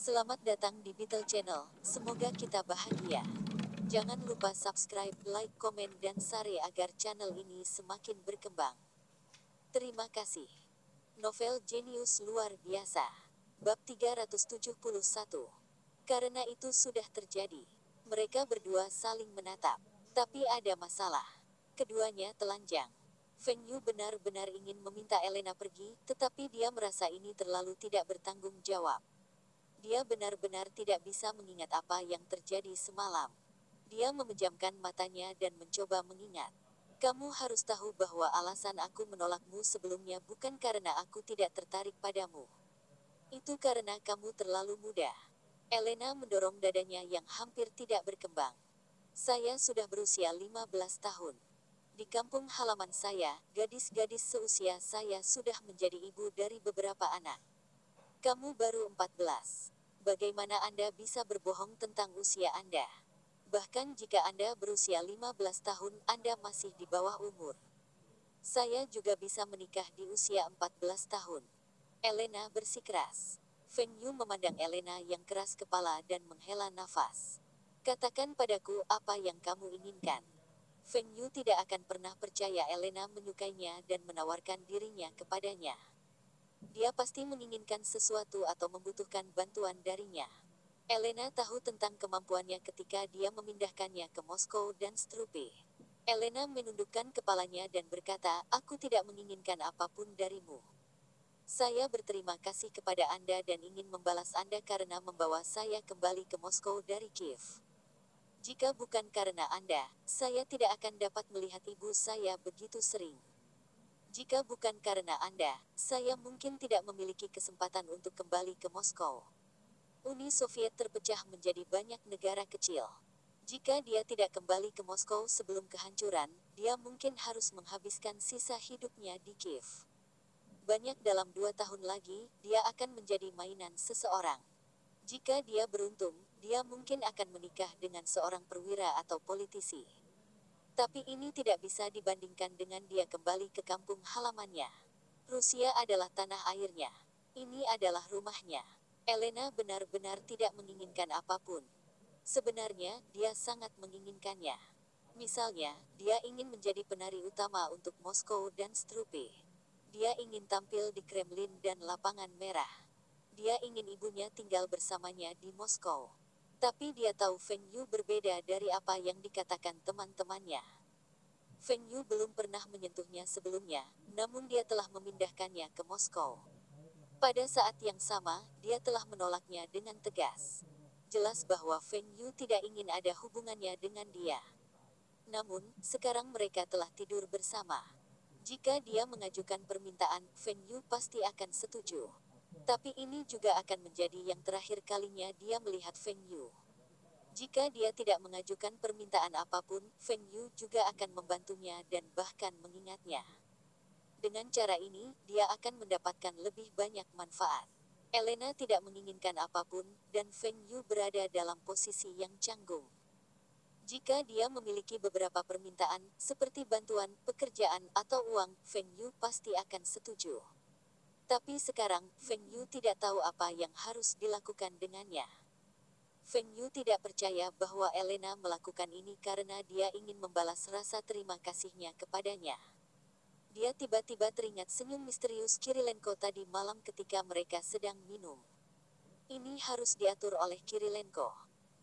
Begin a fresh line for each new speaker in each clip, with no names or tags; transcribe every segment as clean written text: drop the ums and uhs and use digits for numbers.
Selamat datang di Beetle Channel, semoga kita bahagia. Jangan lupa subscribe, like, komen, dan share agar channel ini semakin berkembang. Terima kasih. Novel jenius luar biasa. Bab 371. Karena itu sudah terjadi. Mereka berdua saling menatap. Tapi ada masalah. Keduanya telanjang. Feng Yu benar-benar ingin meminta Elena pergi, tetapi dia merasa ini terlalu tidak bertanggung jawab. Dia benar-benar tidak bisa mengingat apa yang terjadi semalam. Dia memejamkan matanya dan mencoba mengingat. Kamu harus tahu bahwa alasan aku menolakmu sebelumnya bukan karena aku tidak tertarik padamu. Itu karena kamu terlalu muda. Elena mendorong dadanya yang hampir tidak berkembang. Saya sudah berusia 15 tahun. Di kampung halaman saya, gadis-gadis seusia saya sudah menjadi ibu dari beberapa anak. Kamu baru 14. Bagaimana Anda bisa berbohong tentang usia Anda? Bahkan jika Anda berusia 15 tahun, Anda masih di bawah umur. Saya juga bisa menikah di usia 14 tahun. Elena bersikeras. Feng Yu memandang Elena yang keras kepala dan menghela nafas. Katakan padaku apa yang kamu inginkan. Feng Yu tidak akan pernah percaya Elena menyukainya dan menawarkan dirinya kepadanya. Dia pasti menginginkan sesuatu atau membutuhkan bantuan darinya. Elena tahu tentang kemampuannya ketika dia memindahkannya ke Moskow dan Strupe. Elena menundukkan kepalanya dan berkata, "Aku tidak menginginkan apapun darimu. Saya berterima kasih kepada Anda dan ingin membalas Anda karena membawa saya kembali ke Moskow dari Kiev. Jika bukan karena Anda, saya tidak akan dapat melihat ibu saya begitu sering. Jika bukan karena Anda, saya mungkin tidak memiliki kesempatan untuk kembali ke Moskow." Uni Soviet terpecah menjadi banyak negara kecil. Jika dia tidak kembali ke Moskow sebelum kehancuran, dia mungkin harus menghabiskan sisa hidupnya di Kiev. Banyak dalam 2 tahun lagi, dia akan menjadi mainan seseorang. Jika dia beruntung, dia mungkin akan menikah dengan seorang perwira atau politisi. Tapi ini tidak bisa dibandingkan dengan dia kembali ke kampung halamannya. Rusia adalah tanah airnya. Ini adalah rumahnya. Elena benar-benar tidak menginginkan apapun. Sebenarnya, dia sangat menginginkannya. Misalnya, dia ingin menjadi penari utama untuk Moskow dan Strupe. Dia ingin tampil di Kremlin dan Lapangan Merah. Dia ingin ibunya tinggal bersamanya di Moskow. Tapi dia tahu Feng Yu berbeda dari apa yang dikatakan teman-temannya. Feng Yu belum pernah menyentuhnya sebelumnya, namun dia telah memindahkannya ke Moskow. Pada saat yang sama, dia telah menolaknya dengan tegas. Jelas bahwa Feng Yu tidak ingin ada hubungannya dengan dia. Namun, sekarang mereka telah tidur bersama. Jika dia mengajukan permintaan, Feng Yu pasti akan setuju. Tapi ini juga akan menjadi yang terakhir kalinya dia melihat Feng Yu. Jika dia tidak mengajukan permintaan apapun, Feng Yu juga akan membantunya dan bahkan mengingatnya. Dengan cara ini, dia akan mendapatkan lebih banyak manfaat. Elena tidak menginginkan apapun, dan Feng Yu berada dalam posisi yang canggung. Jika dia memiliki beberapa permintaan, seperti bantuan, pekerjaan, atau uang, Feng Yu pasti akan setuju. Tapi sekarang, Feng Yu tidak tahu apa yang harus dilakukan dengannya. Feng Yu tidak percaya bahwa Elena melakukan ini karena dia ingin membalas rasa terima kasihnya kepadanya. Dia tiba-tiba teringat senyum misterius Kirilenko tadi malam ketika mereka sedang minum. Ini harus diatur oleh Kirilenko.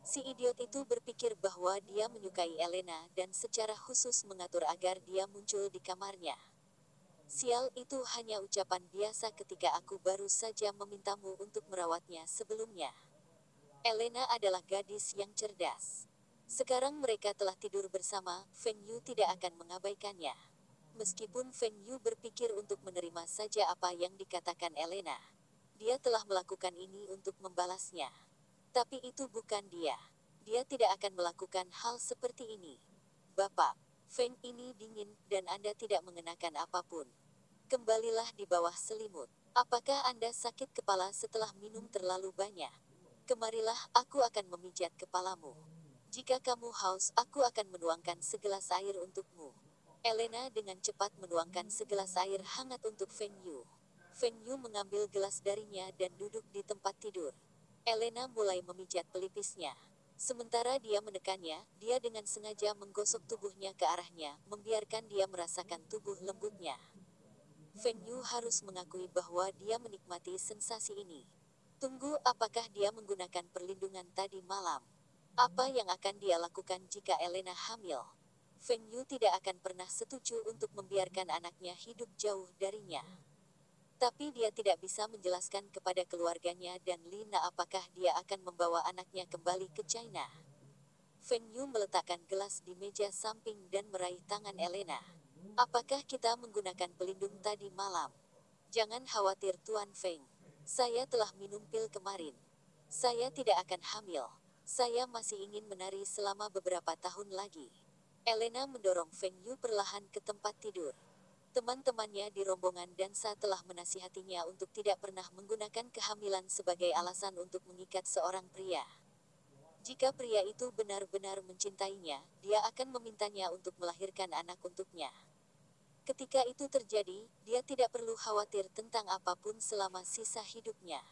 Si idiot itu berpikir bahwa dia menyukai Elena dan secara khusus mengatur agar dia muncul di kamarnya. Sial, itu hanya ucapan biasa ketika aku baru saja memintamu untuk merawatnya sebelumnya. Elena adalah gadis yang cerdas. Sekarang mereka telah tidur bersama, Feng Yu tidak akan mengabaikannya. Meskipun Feng Yu berpikir untuk menerima saja apa yang dikatakan Elena, dia telah melakukan ini untuk membalasnya. Tapi itu bukan dia. Dia tidak akan melakukan hal seperti ini. Bapak, Feng ini dingin, dan Anda tidak mengenakan apapun. Kembalilah di bawah selimut. Apakah Anda sakit kepala setelah minum terlalu banyak? Kemarilah, aku akan memijat kepalamu. Jika kamu haus, aku akan menuangkan segelas air untukmu. Elena dengan cepat menuangkan segelas air hangat untuk Feng Yu. Feng Yu mengambil gelas darinya dan duduk di tempat tidur. Elena mulai memijat pelipisnya. Sementara dia menekannya, dia dengan sengaja menggosok tubuhnya ke arahnya, membiarkan dia merasakan tubuh lembutnya. Feng Yu harus mengakui bahwa dia menikmati sensasi ini. Tunggu, apakah dia menggunakan perlindungan tadi malam? Apa yang akan dia lakukan jika Elena hamil? Feng Yu tidak akan pernah setuju untuk membiarkan anaknya hidup jauh darinya. Tapi dia tidak bisa menjelaskan kepada keluarganya dan Lina apakah dia akan membawa anaknya kembali ke China. Feng Yu meletakkan gelas di meja samping dan meraih tangan Elena. Apakah kita menggunakan pelindung tadi malam? Jangan khawatir Tuan Feng. Saya telah minum pil kemarin. Saya tidak akan hamil. Saya masih ingin menari selama beberapa tahun lagi. Elena mendorong Feng Yu perlahan ke tempat tidur. Teman-temannya di rombongan dansa telah menasihatinya untuk tidak pernah menggunakan kehamilan sebagai alasan untuk mengikat seorang pria. Jika pria itu benar-benar mencintainya, dia akan memintanya untuk melahirkan anak untuknya. Ketika itu terjadi, dia tidak perlu khawatir tentang apapun selama sisa hidupnya.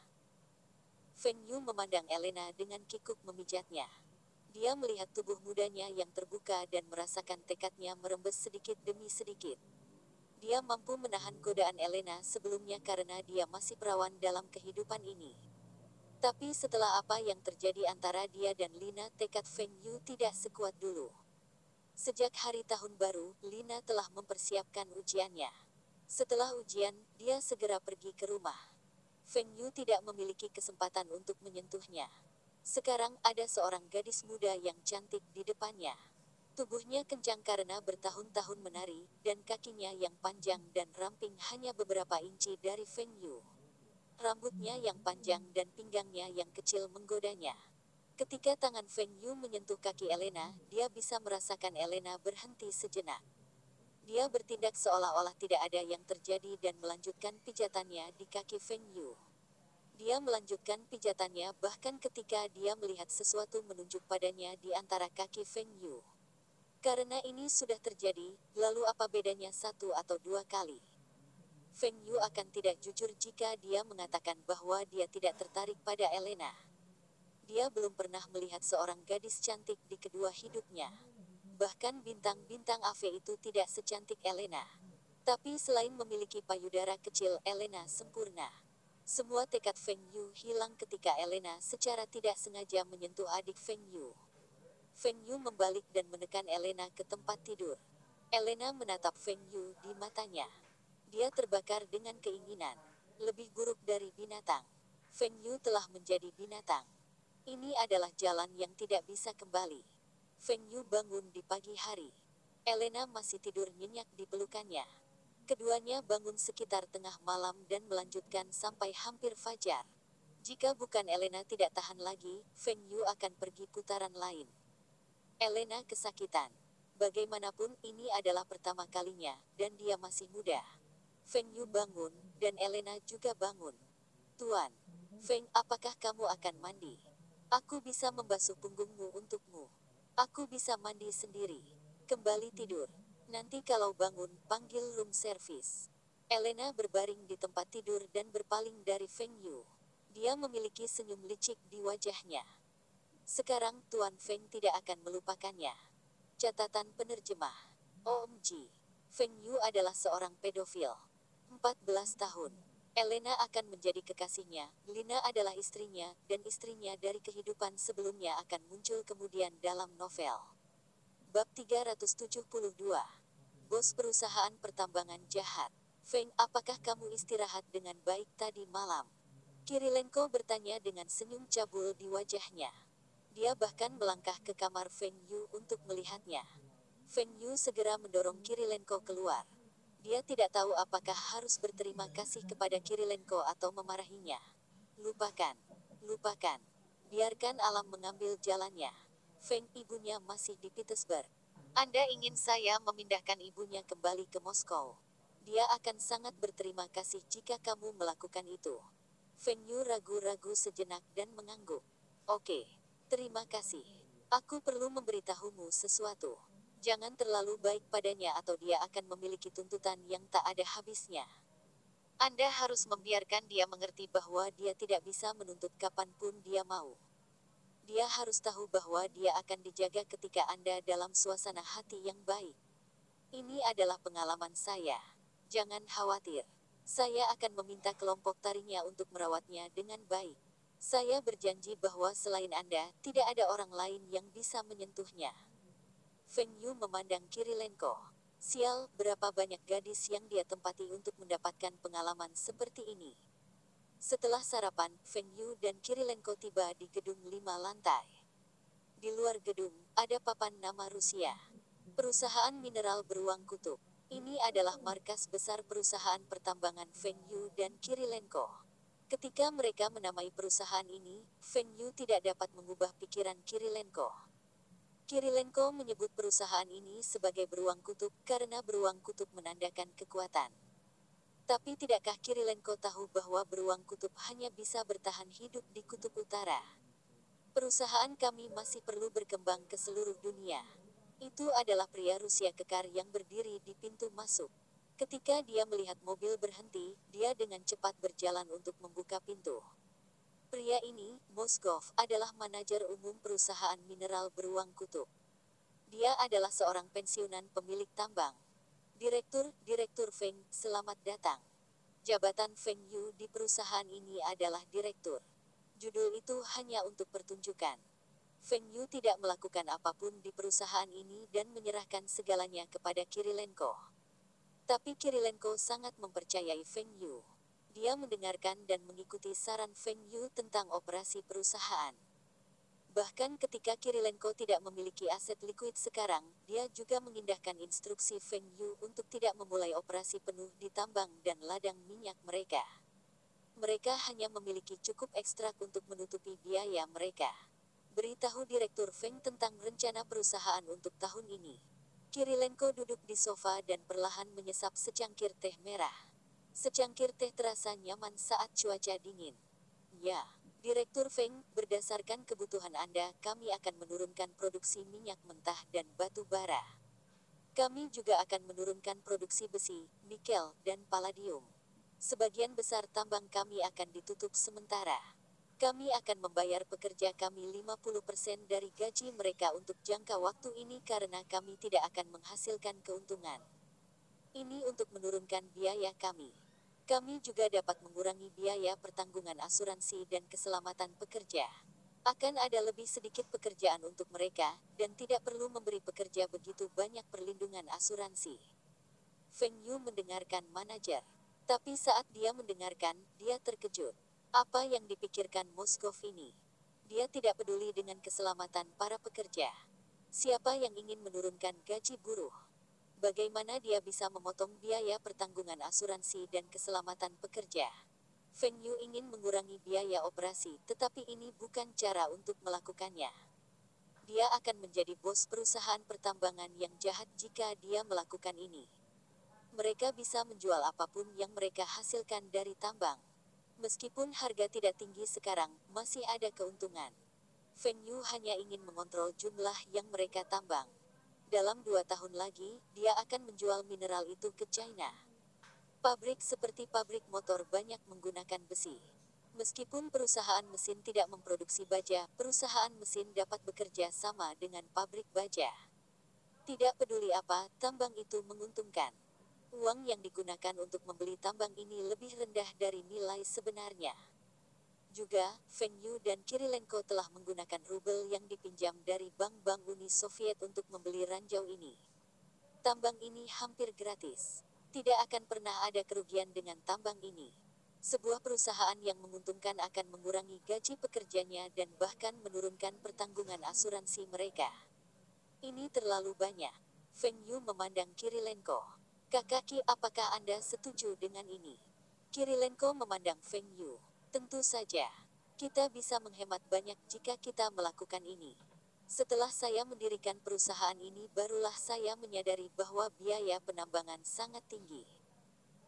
Feng Yu memandang Elena dengan kikuk memijatnya. Dia melihat tubuh mudanya yang terbuka dan merasakan tekadnya merembes sedikit demi sedikit. Dia mampu menahan godaan Elena sebelumnya karena dia masih perawan dalam kehidupan ini. Tapi setelah apa yang terjadi antara dia dan Lina, tekad Feng Yu tidak sekuat dulu. Sejak hari tahun baru, Lina telah mempersiapkan ujiannya. Setelah ujian, dia segera pergi ke rumah. Feng Yu tidak memiliki kesempatan untuk menyentuhnya. Sekarang ada seorang gadis muda yang cantik di depannya. Tubuhnya kencang karena bertahun-tahun menari, dan kakinya yang panjang dan ramping hanya beberapa inci dari Feng Yu. Rambutnya yang panjang dan pinggangnya yang kecil menggodanya. Ketika tangan Feng Yu menyentuh kaki Elena, dia bisa merasakan Elena berhenti sejenak. Dia bertindak seolah-olah tidak ada yang terjadi dan melanjutkan pijatannya di kaki Feng Yu. Dia melanjutkan pijatannya bahkan ketika dia melihat sesuatu menunjuk padanya di antara kaki Feng Yu. Karena ini sudah terjadi, lalu apa bedanya satu atau dua kali? Feng Yu akan tidak jujur jika dia mengatakan bahwa dia tidak tertarik pada Elena. Dia belum pernah melihat seorang gadis cantik di kedua hidupnya. Bahkan bintang-bintang AV itu tidak secantik Elena. Tapi selain memiliki payudara kecil, Elena sempurna. Semua tekad Feng Yu hilang ketika Elena secara tidak sengaja menyentuh adik Feng Yu. Feng Yu membalik dan menekan Elena ke tempat tidur. Elena menatap Feng Yu di matanya. Dia terbakar dengan keinginan. Lebih buruk dari binatang. Feng Yu telah menjadi binatang. Ini adalah jalan yang tidak bisa kembali. Feng Yu bangun di pagi hari. Elena masih tidur nyenyak di pelukannya. Keduanya bangun sekitar tengah malam dan melanjutkan sampai hampir fajar. Jika bukan Elena tidak tahan lagi, Feng Yu akan pergi putaran lain. Elena kesakitan. Bagaimanapun ini adalah pertama kalinya, dan dia masih muda. Feng Yu bangun, dan Elena juga bangun. Tuan Feng, apakah kamu akan mandi? Aku bisa membasuh punggungmu untukmu. Aku bisa mandi sendiri. Kembali tidur. Nanti kalau bangun, panggil room service. Elena berbaring di tempat tidur dan berpaling dari Feng Yu. Dia memiliki senyum licik di wajahnya. Sekarang Tuan Feng tidak akan melupakannya. Catatan penerjemah. OMG. Feng Yu adalah seorang pedofil. 14 tahun. Elena akan menjadi kekasihnya, Lina adalah istrinya, dan istrinya dari kehidupan sebelumnya akan muncul kemudian dalam novel. Bab 372. Bos perusahaan pertambangan jahat. Feng, apakah kamu istirahat dengan baik tadi malam? Kirilenko bertanya dengan senyum cabul di wajahnya. Dia bahkan melangkah ke kamar Feng Yu untuk melihatnya. Feng Yu segera mendorong Kirilenko keluar. Dia tidak tahu apakah harus berterima kasih kepada Kirilenko atau memarahinya. Lupakan. Lupakan. Biarkan alam mengambil jalannya. Feng, ibunya masih di Petersburg. Anda ingin saya memindahkan ibunya kembali ke Moskow. Dia akan sangat berterima kasih jika kamu melakukan itu. Feng Yu ragu-ragu sejenak dan mengangguk. Oke. Terima kasih. Aku perlu memberitahumu sesuatu. Jangan terlalu baik padanya atau dia akan memiliki tuntutan yang tak ada habisnya. Anda harus membiarkan dia mengerti bahwa dia tidak bisa menuntut kapanpun dia mau. Dia harus tahu bahwa dia akan dijaga ketika Anda dalam suasana hati yang baik. Ini adalah pengalaman saya. Jangan khawatir. Saya akan meminta kelompok tarinya untuk merawatnya dengan baik. Saya berjanji bahwa selain Anda, tidak ada orang lain yang bisa menyentuhnya. Feng Yu memandang Kirilenko. Sial, berapa banyak gadis yang dia tempati untuk mendapatkan pengalaman seperti ini. Setelah sarapan, Feng Yu dan Kirilenko tiba di gedung 5 lantai. Di luar gedung, ada papan nama Rusia. Perusahaan mineral beruang kutub. Ini adalah markas besar perusahaan pertambangan Feng Yu dan Kirilenko. Ketika mereka menamai perusahaan ini, Feng Yu tidak dapat mengubah pikiran Kirilenko. Kirilenko menyebut perusahaan ini sebagai beruang kutub karena beruang kutub menandakan kekuatan. Tapi tidakkah Kirilenko tahu bahwa beruang kutub hanya bisa bertahan hidup di kutub utara? Perusahaan kami masih perlu berkembang ke seluruh dunia. Itu adalah pria Rusia kekar yang berdiri di pintu masuk. Ketika dia melihat mobil berhenti, dia dengan cepat berjalan untuk membuka pintu. Pria ini, Moskov, adalah manajer umum perusahaan mineral beruang kutub. Dia adalah seorang pensiunan pemilik tambang. Direktur Feng, selamat datang. Jabatan Feng Yu di perusahaan ini adalah direktur. Judul itu hanya untuk pertunjukan. Feng Yu tidak melakukan apapun di perusahaan ini dan menyerahkan segalanya kepada Kirilenko. Tapi Kirilenko sangat mempercayai Feng Yu. Dia mendengarkan dan mengikuti saran Feng Yu tentang operasi perusahaan. Bahkan ketika Kirilenko tidak memiliki aset likuid sekarang, dia juga mengindahkan instruksi Feng Yu untuk tidak memulai operasi penuh di tambang dan ladang minyak mereka. Mereka hanya memiliki cukup ekstrak untuk menutupi biaya mereka. Beritahu Direktur Feng tentang rencana perusahaan untuk tahun ini. Kirilenko duduk di sofa dan perlahan menyesap secangkir teh merah. Secangkir teh terasa nyaman saat cuaca dingin. Ya, Direktur Feng, berdasarkan kebutuhan Anda, kami akan menurunkan produksi minyak mentah dan batu bara. Kami juga akan menurunkan produksi besi, nikel, dan palladium. Sebagian besar tambang kami akan ditutup sementara. Kami akan membayar pekerja kami 50% dari gaji mereka untuk jangka waktu ini karena kami tidak akan menghasilkan keuntungan. Ini untuk menurunkan biaya kami. Kami juga dapat mengurangi biaya pertanggungan asuransi dan keselamatan pekerja. Akan ada lebih sedikit pekerjaan untuk mereka, dan tidak perlu memberi pekerja begitu banyak perlindungan asuransi. Feng Yu mendengarkan manajer. Tapi saat dia mendengarkan, dia terkejut. Apa yang dipikirkan Moskov ini? Dia tidak peduli dengan keselamatan para pekerja. Siapa yang ingin menurunkan gaji buruh? Bagaimana dia bisa memotong biaya pertanggungan asuransi dan keselamatan pekerja? Feng Yu ingin mengurangi biaya operasi, tetapi ini bukan cara untuk melakukannya. Dia akan menjadi bos perusahaan pertambangan yang jahat jika dia melakukan ini. Mereka bisa menjual apapun yang mereka hasilkan dari tambang. Meskipun harga tidak tinggi sekarang, masih ada keuntungan. Feng Yu hanya ingin mengontrol jumlah yang mereka tambang. Dalam 2 tahun lagi, dia akan menjual mineral itu ke China. Pabrik seperti pabrik motor banyak menggunakan besi. Meskipun perusahaan mesin tidak memproduksi baja, perusahaan mesin dapat bekerja sama dengan pabrik baja. Tidak peduli apa, tambang itu menguntungkan. Uang yang digunakan untuk membeli tambang ini lebih rendah dari nilai sebenarnya. Juga, Feng Yu dan Kirilenko telah menggunakan rubel yang dipinjam dari bank-bank Uni Soviet untuk membeli ranjau ini. Tambang ini hampir gratis. Tidak akan pernah ada kerugian dengan tambang ini. Sebuah perusahaan yang menguntungkan akan mengurangi gaji pekerjanya dan bahkan menurunkan pertanggungan asuransi mereka. Ini terlalu banyak. Feng Yu memandang Kirilenko. Kakaki, apakah Anda setuju dengan ini? Kirilenko memandang Feng Yu. Tentu saja. Kita bisa menghemat banyak jika kita melakukan ini. Setelah saya mendirikan perusahaan ini barulah saya menyadari bahwa biaya penambangan sangat tinggi.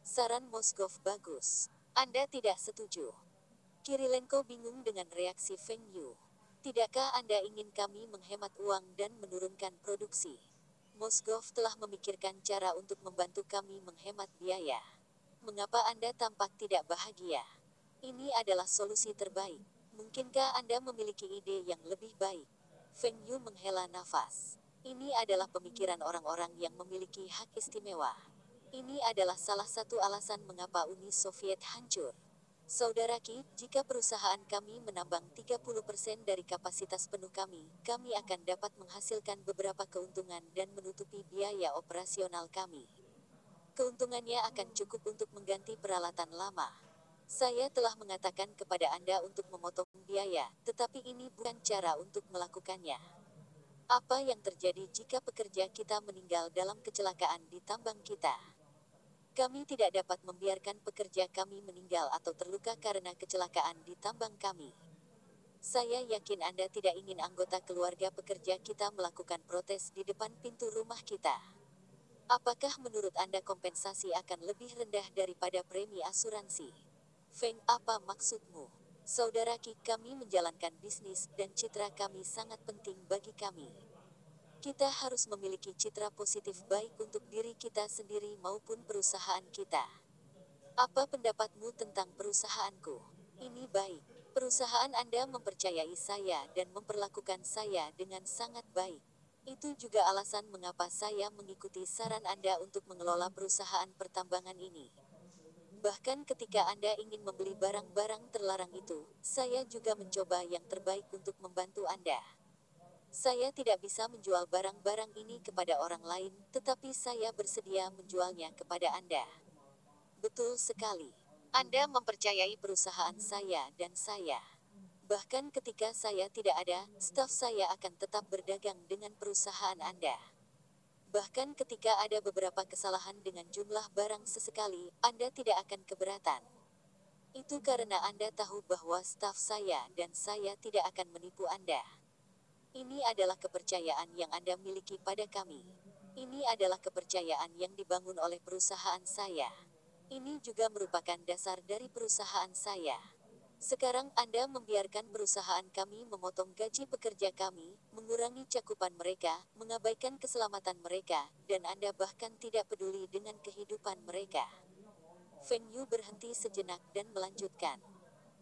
Saran Moskov bagus. Anda tidak setuju? Kirilenko bingung dengan reaksi Feng Yu. Tidakkah Anda ingin kami menghemat uang dan menurunkan produksi? Moskov telah memikirkan cara untuk membantu kami menghemat biaya. Mengapa Anda tampak tidak bahagia? Ini adalah solusi terbaik. Mungkinkah Anda memiliki ide yang lebih baik? Feng Yu menghela nafas. Ini adalah pemikiran orang-orang yang memiliki hak istimewa. Ini adalah salah satu alasan mengapa Uni Soviet hancur. Saudara Ki, jika perusahaan kami menambang 30% dari kapasitas penuh kami akan dapat menghasilkan beberapa keuntungan dan menutupi biaya operasional kami. Keuntungannya akan cukup untuk mengganti peralatan lama. Saya telah mengatakan kepada Anda untuk memotong biaya, tetapi ini bukan cara untuk melakukannya. Apa yang terjadi jika pekerja kita meninggal dalam kecelakaan di tambang kita? Kami tidak dapat membiarkan pekerja kami meninggal atau terluka karena kecelakaan di tambang kami. Saya yakin Anda tidak ingin anggota keluarga pekerja kita melakukan protes di depan pintu rumah kita. Apakah menurut Anda kompensasi akan lebih rendah daripada premi asuransi? Feng, apa maksudmu? Saudara Ki, kami menjalankan bisnis dan citra kami sangat penting bagi kami. Kita harus memiliki citra positif baik untuk diri kita sendiri maupun perusahaan kita. Apa pendapatmu tentang perusahaanku? Ini baik. Perusahaan Anda mempercayai saya dan memperlakukan saya dengan sangat baik. Itu juga alasan mengapa saya mengikuti saran Anda untuk mengelola perusahaan pertambangan ini. Bahkan ketika Anda ingin membeli barang-barang terlarang itu, saya juga mencoba yang terbaik untuk membantu Anda. Saya tidak bisa menjual barang-barang ini kepada orang lain, tetapi saya bersedia menjualnya kepada Anda. Betul sekali. Anda mempercayai perusahaan saya dan saya. Bahkan ketika saya tidak ada, staf saya akan tetap berdagang dengan perusahaan Anda. Bahkan ketika ada beberapa kesalahan dengan jumlah barang sesekali, Anda tidak akan keberatan. Itu karena Anda tahu bahwa staf saya dan saya tidak akan menipu Anda. Ini adalah kepercayaan yang Anda miliki pada kami. Ini adalah kepercayaan yang dibangun oleh perusahaan saya. Ini juga merupakan dasar dari perusahaan saya. Sekarang Anda membiarkan perusahaan kami memotong gaji pekerja kami, mengurangi cakupan mereka, mengabaikan keselamatan mereka, dan Anda bahkan tidak peduli dengan kehidupan mereka. Feng Yu berhenti sejenak dan melanjutkan.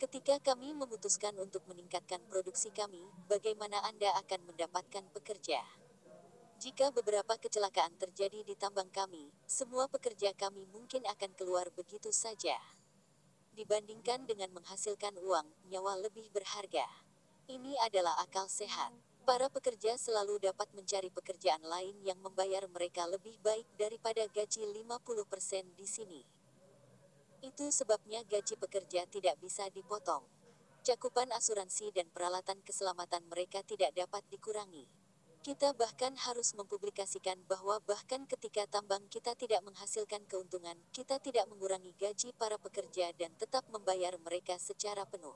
Ketika kami memutuskan untuk meningkatkan produksi kami, bagaimana Anda akan mendapatkan pekerja? Jika beberapa kecelakaan terjadi di tambang kami, semua pekerja kami mungkin akan keluar begitu saja. Dibandingkan dengan menghasilkan uang, nyawa lebih berharga. Ini adalah akal sehat. Para pekerja selalu dapat mencari pekerjaan lain yang membayar mereka lebih baik daripada gaji 50% di sini. Itu sebabnya gaji pekerja tidak bisa dipotong. Cakupan asuransi dan peralatan keselamatan mereka tidak dapat dikurangi. Kita bahkan harus mempublikasikan bahwa bahkan ketika tambang kita tidak menghasilkan keuntungan, kita tidak mengurangi gaji para pekerja dan tetap membayar mereka secara penuh.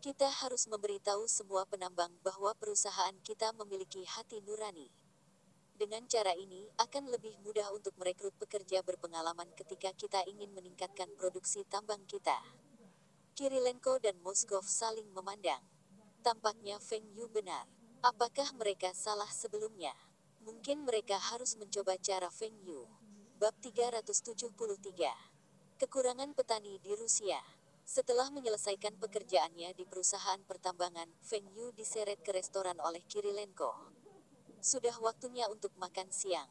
Kita harus memberitahu semua penambang bahwa perusahaan kita memiliki hati nurani. Dengan cara ini, akan lebih mudah untuk merekrut pekerja berpengalaman ketika kita ingin meningkatkan produksi tambang kita. Kirilenko dan Moskov saling memandang. Tampaknya Feng Yu benar. Apakah mereka salah sebelumnya? Mungkin mereka harus mencoba cara Feng Yu. Bab 373. Kekurangan petani di Rusia. Setelah menyelesaikan pekerjaannya di perusahaan pertambangan, Feng Yu diseret ke restoran oleh Kirilenko. Sudah waktunya untuk makan siang.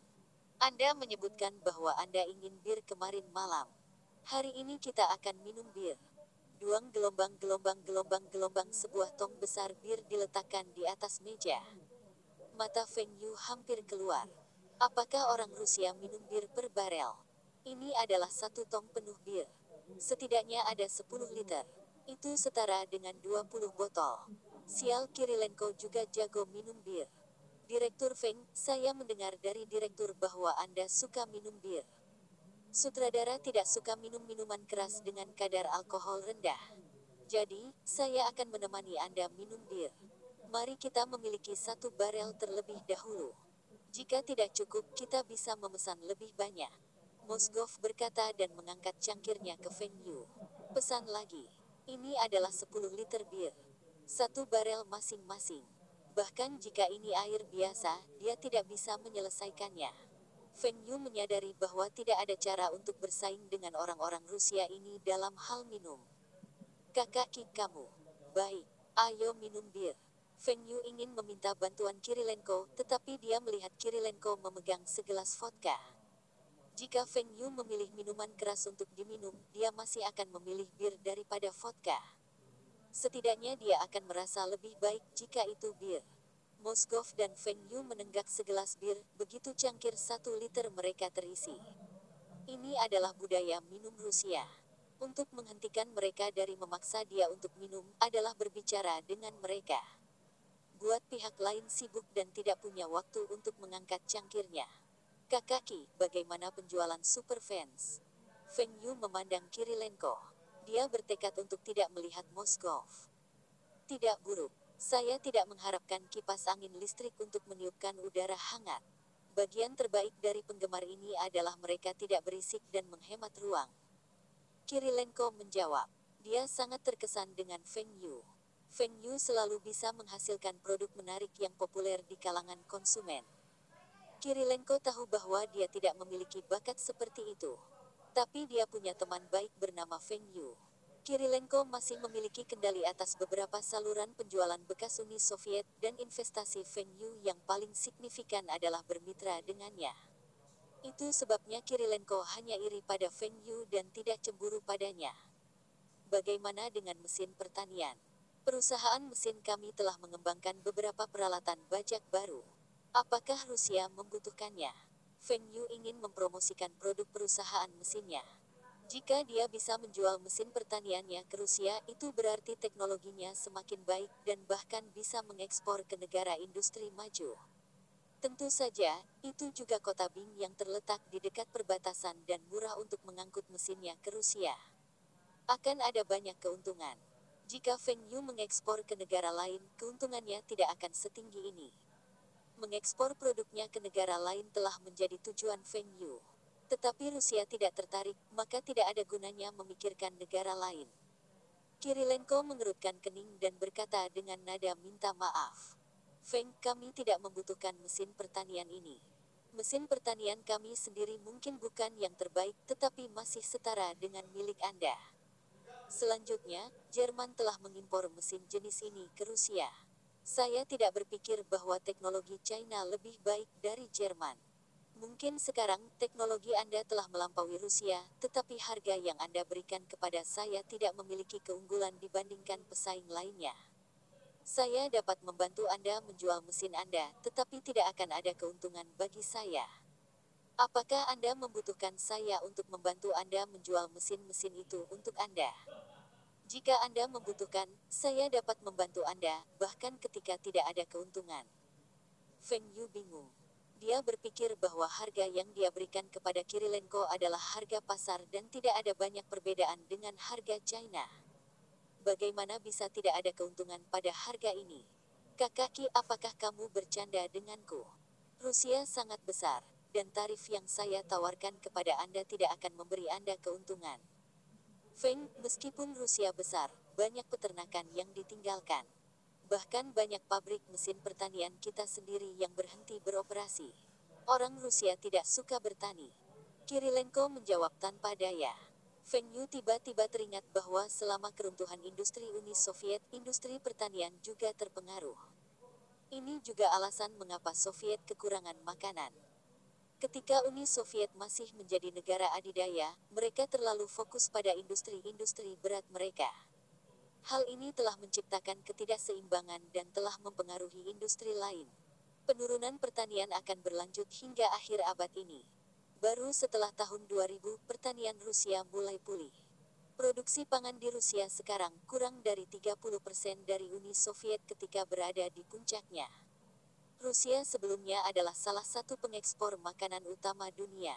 Anda menyebutkan bahwa Anda ingin bir kemarin malam. Hari ini kita akan minum bir. Duang gelombang sebuah tong besar bir diletakkan di atas meja. Mata Feng Yu hampir keluar. Apakah orang Rusia minum bir per barel? Ini adalah satu tong penuh bir. Setidaknya ada 10 liter. Itu setara dengan 20 botol. Sial, Kirilenko juga jago minum bir. Direktur Feng, saya mendengar dari direktur bahwa Anda suka minum bir. Sutradara tidak suka minum minuman keras dengan kadar alkohol rendah. Jadi, saya akan menemani Anda minum bir. Mari kita memiliki satu barel terlebih dahulu. Jika tidak cukup, kita bisa memesan lebih banyak. Moskov berkata dan mengangkat cangkirnya ke Feng Yu. Pesan lagi. Ini adalah 10 liter bir. Satu barel masing-masing. Bahkan jika ini air biasa, dia tidak bisa menyelesaikannya. Feng Yu menyadari bahwa tidak ada cara untuk bersaing dengan orang-orang Rusia ini dalam hal minum. Kakak Ki kamu. Baik, ayo minum bir. Feng Yu ingin meminta bantuan Kirilenko, tetapi dia melihat Kirilenko memegang segelas vodka. Jika Feng Yu memilih minuman keras untuk diminum, dia masih akan memilih bir daripada vodka. Setidaknya dia akan merasa lebih baik jika itu bir. Moskov dan Feng Yu menenggak segelas bir, begitu cangkir 1 liter mereka terisi. Ini adalah budaya minum Rusia. Untuk menghentikan mereka dari memaksa dia untuk minum, adalah berbicara dengan mereka. Buat pihak lain sibuk dan tidak punya waktu untuk mengangkat cangkirnya. Kakak Ki, bagaimana penjualan Superfans? Feng Yu memandang Kirilenko. Dia bertekad untuk tidak melihat Moskov. Tidak buruk. Saya tidak mengharapkan kipas angin listrik untuk meniupkan udara hangat. Bagian terbaik dari penggemar ini adalah mereka tidak berisik dan menghemat ruang. Kirilenko menjawab. Dia sangat terkesan dengan Feng Yu. Feng Yu selalu bisa menghasilkan produk menarik yang populer di kalangan konsumen. Kirilenko tahu bahwa dia tidak memiliki bakat seperti itu. Tapi dia punya teman baik bernama Feng Yu. Kirilenko masih memiliki kendali atas beberapa saluran penjualan bekas Uni Soviet dan investasi Feng Yu yang paling signifikan adalah bermitra dengannya. Itu sebabnya Kirilenko hanya iri pada Feng Yu dan tidak cemburu padanya. Bagaimana dengan mesin pertanian? Perusahaan mesin kami telah mengembangkan beberapa peralatan bajak baru. Apakah Rusia membutuhkannya? Feng Yu ingin mempromosikan produk perusahaan mesinnya. Jika dia bisa menjual mesin pertaniannya ke Rusia, itu berarti teknologinya semakin baik dan bahkan bisa mengekspor ke negara industri maju. Tentu saja, itu juga kota Bing yang terletak di dekat perbatasan dan murah untuk mengangkut mesinnya ke Rusia. Akan ada banyak keuntungan. Jika Feng Yu mengekspor ke negara lain, keuntungannya tidak akan setinggi ini. Mengekspor produknya ke negara lain telah menjadi tujuan Feng Yu. Tetapi Rusia tidak tertarik, maka tidak ada gunanya memikirkan negara lain. Kirilenko mengerutkan kening dan berkata dengan nada minta maaf. Feng, kami tidak membutuhkan mesin pertanian ini. Mesin pertanian kami sendiri mungkin bukan yang terbaik, tetapi masih setara dengan milik Anda. Selanjutnya, Jerman telah mengimpor mesin jenis ini ke Rusia. Saya tidak berpikir bahwa teknologi China lebih baik dari Jerman. Mungkin sekarang teknologi Anda telah melampaui Rusia, tetapi harga yang Anda berikan kepada saya tidak memiliki keunggulan dibandingkan pesaing lainnya. Saya dapat membantu Anda menjual mesin Anda, tetapi tidak akan ada keuntungan bagi saya. Apakah Anda membutuhkan saya untuk membantu Anda menjual mesin-mesin itu untuk Anda? Jika Anda membutuhkan, saya dapat membantu Anda, bahkan ketika tidak ada keuntungan. Feng Yu bingung. Dia berpikir bahwa harga yang dia berikan kepada Kirilenko adalah harga pasar dan tidak ada banyak perbedaan dengan harga China. Bagaimana bisa tidak ada keuntungan pada harga ini? Kakak Ki, apakah kamu bercanda denganku? Rusia sangat besar, dan tarif yang saya tawarkan kepada Anda tidak akan memberi Anda keuntungan. Feng, meskipun Rusia besar, banyak peternakan yang ditinggalkan. Bahkan banyak pabrik mesin pertanian kita sendiri yang berhenti beroperasi. Orang Rusia tidak suka bertani. Kirilenko menjawab tanpa daya. Feng Yu tiba-tiba teringat bahwa selama keruntuhan industri Uni Soviet, industri pertanian juga terpengaruh. Ini juga alasan mengapa Soviet kekurangan makanan. Ketika Uni Soviet masih menjadi negara adidaya, mereka terlalu fokus pada industri-industri berat mereka. Hal ini telah menciptakan ketidakseimbangan dan telah mempengaruhi industri lain. Penurunan pertanian akan berlanjut hingga akhir abad ini. Baru setelah tahun 2000, pertanian Rusia mulai pulih. Produksi pangan di Rusia sekarang kurang dari 30% dari Uni Soviet ketika berada di puncaknya. Rusia sebelumnya adalah salah satu pengekspor makanan utama dunia.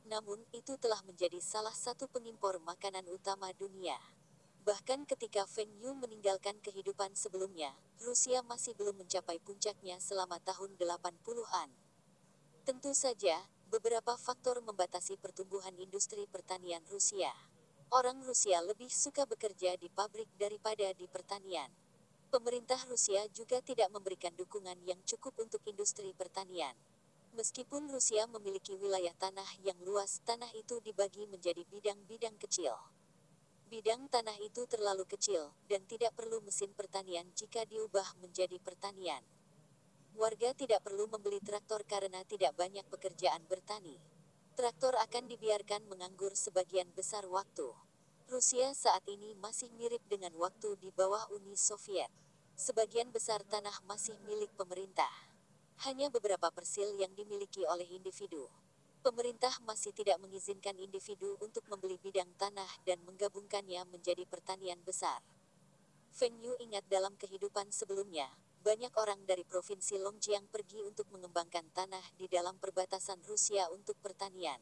Namun, itu telah menjadi salah satu pengimpor makanan utama dunia. Bahkan ketika Feng Yu meninggalkan kehidupan sebelumnya, Rusia masih belum mencapai puncaknya selama tahun 80-an. Tentu saja, beberapa faktor membatasi pertumbuhan industri pertanian Rusia. Orang Rusia lebih suka bekerja di pabrik daripada di pertanian. Pemerintah Rusia juga tidak memberikan dukungan yang cukup untuk industri pertanian. Meskipun Rusia memiliki wilayah tanah yang luas, tanah itu dibagi menjadi bidang-bidang kecil. Bidang tanah itu terlalu kecil, dan tidak perlu mesin pertanian jika diubah menjadi pertanian. Warga tidak perlu membeli traktor karena tidak banyak pekerjaan bertani. Traktor akan dibiarkan menganggur sebagian besar waktu. Rusia saat ini masih mirip dengan waktu di bawah Uni Soviet. Sebagian besar tanah masih milik pemerintah. Hanya beberapa persil yang dimiliki oleh individu. Pemerintah masih tidak mengizinkan individu untuk membeli bidang tanah dan menggabungkannya menjadi pertanian besar. Feng Yu ingat dalam kehidupan sebelumnya, banyak orang dari provinsi Longjiang pergi untuk mengembangkan tanah di dalam perbatasan Rusia untuk pertanian.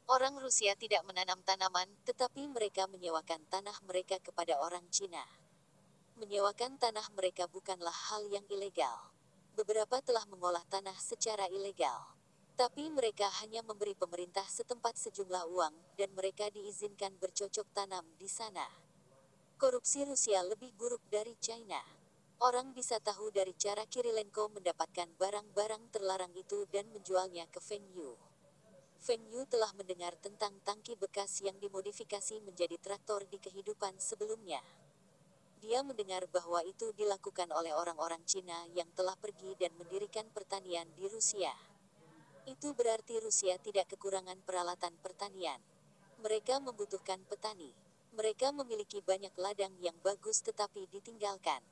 Orang Rusia tidak menanam tanaman, tetapi mereka menyewakan tanah mereka kepada orang Cina. Menyewakan tanah mereka bukanlah hal yang ilegal. Beberapa telah mengolah tanah secara ilegal. Tapi mereka hanya memberi pemerintah setempat sejumlah uang, dan mereka diizinkan bercocok tanam di sana. Korupsi Rusia lebih buruk dari China. Orang bisa tahu dari cara Kirilenko mendapatkan barang-barang terlarang itu dan menjualnya ke Feng Yu. Feng Yu telah mendengar tentang tangki bekas yang dimodifikasi menjadi traktor di kehidupan sebelumnya. Dia mendengar bahwa itu dilakukan oleh orang-orang Cina yang telah pergi dan mendirikan pertanian di Rusia. Itu berarti Rusia tidak kekurangan peralatan pertanian. Mereka membutuhkan petani. Mereka memiliki banyak ladang yang bagus tetapi ditinggalkan.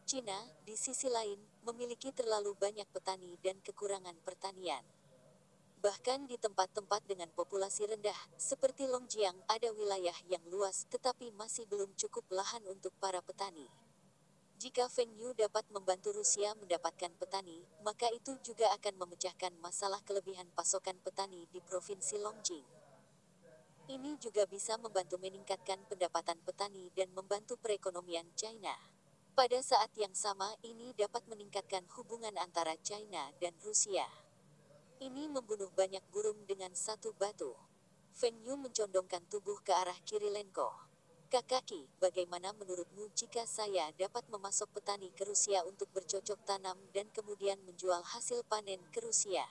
Cina, di sisi lain, memiliki terlalu banyak petani dan kekurangan pertanian. Bahkan di tempat-tempat dengan populasi rendah, seperti Longjiang, ada wilayah yang luas tetapi masih belum cukup lahan untuk para petani. Jika Feng Yu dapat membantu Rusia mendapatkan petani, maka itu juga akan memecahkan masalah kelebihan pasokan petani di provinsi Longjing. Ini juga bisa membantu meningkatkan pendapatan petani dan membantu perekonomian China. Pada saat yang sama, ini dapat meningkatkan hubungan antara China dan Rusia. Ini membunuh banyak burung dengan satu batu. Feng Yu mencondongkan tubuh ke arah Kirilenko. Kakaki, bagaimana menurutmu jika saya dapat memasok petani ke Rusia untuk bercocok tanam dan kemudian menjual hasil panen ke Rusia?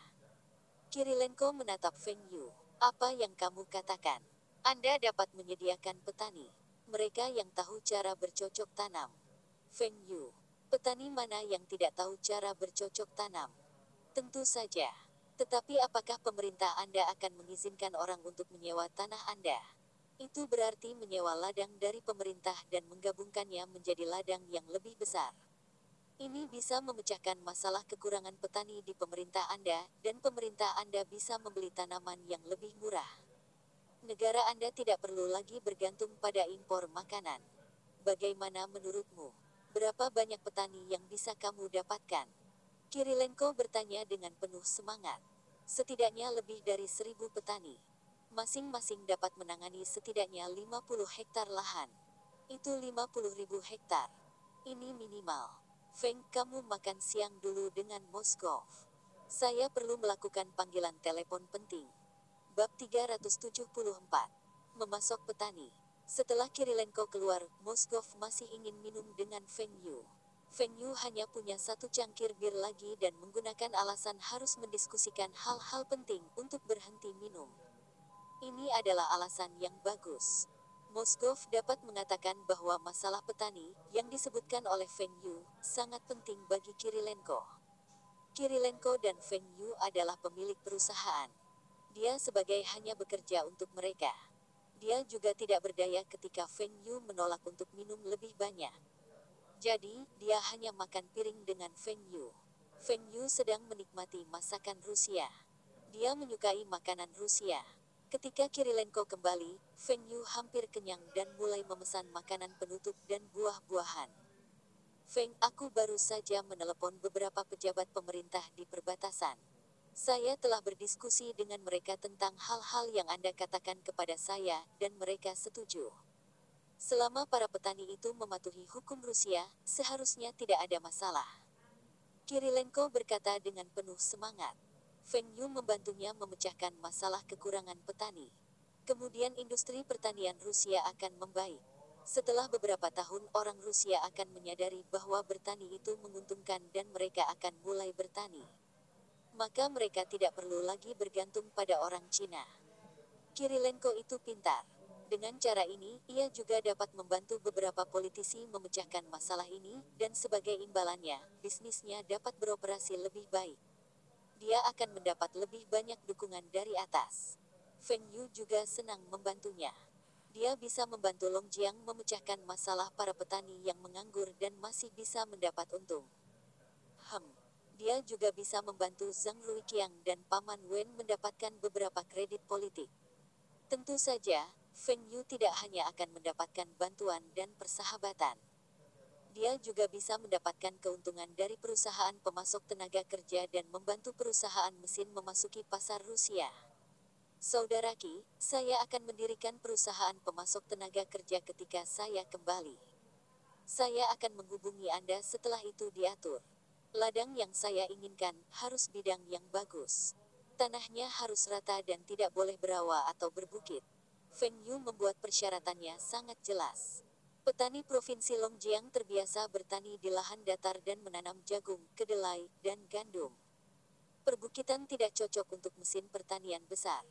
Kirilenko menatap Feng Yu. Apa yang kamu katakan? Anda dapat menyediakan petani. Mereka yang tahu cara bercocok tanam. Feng Yu. Petani mana yang tidak tahu cara bercocok tanam? Tentu saja. Tetapi apakah pemerintah Anda akan mengizinkan orang untuk menyewa tanah Anda? Itu berarti menyewa ladang dari pemerintah dan menggabungkannya menjadi ladang yang lebih besar. Ini bisa memecahkan masalah kekurangan petani di pemerintah Anda, dan pemerintah Anda bisa membeli tanaman yang lebih murah. Negara Anda tidak perlu lagi bergantung pada impor makanan. Bagaimana menurutmu? Berapa banyak petani yang bisa kamu dapatkan? Kirilenko bertanya dengan penuh semangat. Setidaknya lebih dari 1.000 petani. Masing-masing dapat menangani setidaknya 50 hektar lahan. Itu 50.000 hektar. Ini minimal. Feng, kamu makan siang dulu dengan Moskov. Saya perlu melakukan panggilan telepon penting. Bab 374. Memasok petani. Setelah Kirilenko keluar, Moskov masih ingin minum dengan Feng Yu. Feng Yu hanya punya satu cangkir bir lagi dan menggunakan alasan harus mendiskusikan hal-hal penting untuk berhenti minum. Ini adalah alasan yang bagus. Moskov dapat mengatakan bahwa masalah petani, yang disebutkan oleh Feng Yu, sangat penting bagi Kirilenko. Kirilenko dan Feng Yu adalah pemilik perusahaan. Dia sebagai hanya bekerja untuk mereka. Dia juga tidak berdaya ketika Feng Yu menolak untuk minum lebih banyak. Jadi, dia hanya makan piring dengan Feng Yu. Feng Yu sedang menikmati masakan Rusia. Dia menyukai makanan Rusia. Ketika Kirilenko kembali, Feng Yu hampir kenyang dan mulai memesan makanan penutup dan buah-buahan. Feng, aku baru saja menelepon beberapa pejabat pemerintah di perbatasan. Saya telah berdiskusi dengan mereka tentang hal-hal yang Anda katakan kepada saya, dan mereka setuju. Selama para petani itu mematuhi hukum Rusia, seharusnya tidak ada masalah. Kirilenko berkata dengan penuh semangat. Feng Yu membantunya memecahkan masalah kekurangan petani. Kemudian industri pertanian Rusia akan membaik. Setelah beberapa tahun, orang Rusia akan menyadari bahwa bertani itu menguntungkan dan mereka akan mulai bertani. maka mereka tidak perlu lagi bergantung pada orang Cina. Kirilenko itu pintar. Dengan cara ini, ia juga dapat membantu beberapa politisi memecahkan masalah ini, dan sebagai imbalannya, bisnisnya dapat beroperasi lebih baik. Dia akan mendapat lebih banyak dukungan dari atas. Feng Yu juga senang membantunya. Dia bisa membantu Long Jiang memecahkan masalah para petani yang menganggur dan masih bisa mendapat untung. Dia juga bisa membantu Zhang Ruiqiang dan Paman Wen mendapatkan beberapa kredit politik. Tentu saja, Feng Yu tidak hanya akan mendapatkan bantuan dan persahabatan. Dia juga bisa mendapatkan keuntungan dari perusahaan pemasok tenaga kerja dan membantu perusahaan mesin memasuki pasar Rusia. Saudara Qi, saya akan mendirikan perusahaan pemasok tenaga kerja ketika saya kembali. Saya akan menghubungi Anda setelah itu diatur. Ladang yang saya inginkan harus bidang yang bagus. Tanahnya harus rata dan tidak boleh berawa atau berbukit. Feng Yu membuat persyaratannya sangat jelas. Petani Provinsi Longjiang terbiasa bertani di lahan datar dan menanam jagung, kedelai, dan gandum. Perbukitan tidak cocok untuk mesin pertanian besar.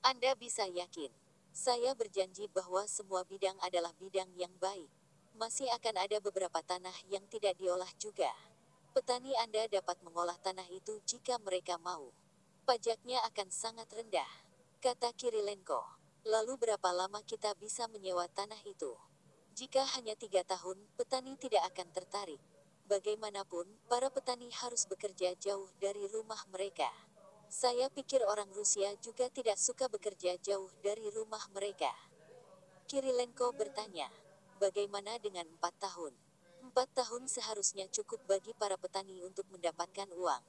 Anda bisa yakin. Saya berjanji bahwa semua bidang adalah bidang yang baik. Masih akan ada beberapa tanah yang tidak diolah juga. Petani Anda dapat mengolah tanah itu jika mereka mau. Pajaknya akan sangat rendah, kata Kirilenko. Lalu berapa lama kita bisa menyewa tanah itu? Jika hanya 3 tahun, petani tidak akan tertarik. Bagaimanapun, para petani harus bekerja jauh dari rumah mereka. Saya pikir orang Rusia juga tidak suka bekerja jauh dari rumah mereka. Kirilenko bertanya, bagaimana dengan 4 tahun? 4 tahun seharusnya cukup bagi para petani untuk mendapatkan uang.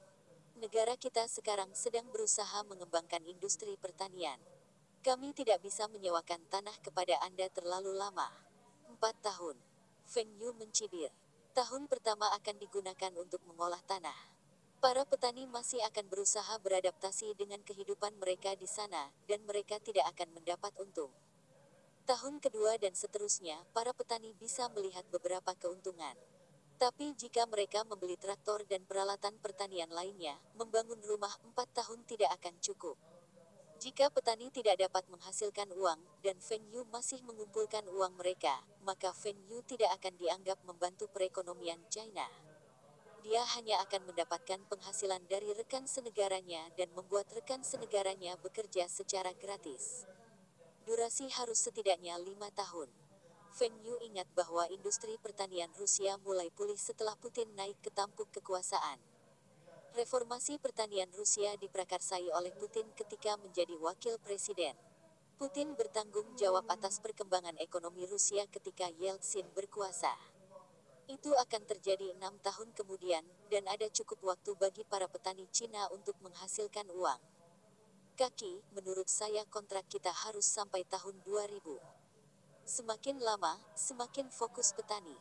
Negara kita sekarang sedang berusaha mengembangkan industri pertanian. Kami tidak bisa menyewakan tanah kepada Anda terlalu lama. 4 tahun. Feng Yu mencibir. Tahun pertama akan digunakan untuk mengolah tanah. Para petani masih akan berusaha beradaptasi dengan kehidupan mereka di sana, dan mereka tidak akan mendapat untung. Tahun kedua dan seterusnya, para petani bisa melihat beberapa keuntungan. Tapi jika mereka membeli traktor dan peralatan pertanian lainnya, membangun rumah 4 tahun tidak akan cukup. Jika petani tidak dapat menghasilkan uang, dan Feng Yu masih mengumpulkan uang mereka, maka Feng Yu tidak akan dianggap membantu perekonomian China. Dia hanya akan mendapatkan penghasilan dari rekan senegaranya dan membuat rekan senegaranya bekerja secara gratis. Durasi harus setidaknya 5 tahun. Feng Yu ingat bahwa industri pertanian Rusia mulai pulih setelah Putin naik ke tampuk kekuasaan. Reformasi pertanian Rusia diprakarsai oleh Putin ketika menjadi wakil presiden. Putin bertanggung jawab atas perkembangan ekonomi Rusia ketika Yeltsin berkuasa. Itu akan terjadi 6 tahun kemudian, dan ada cukup waktu bagi para petani Cina untuk menghasilkan uang. Kaki, menurut saya kontrak kita harus sampai tahun 2000. Semakin lama, semakin fokus petani.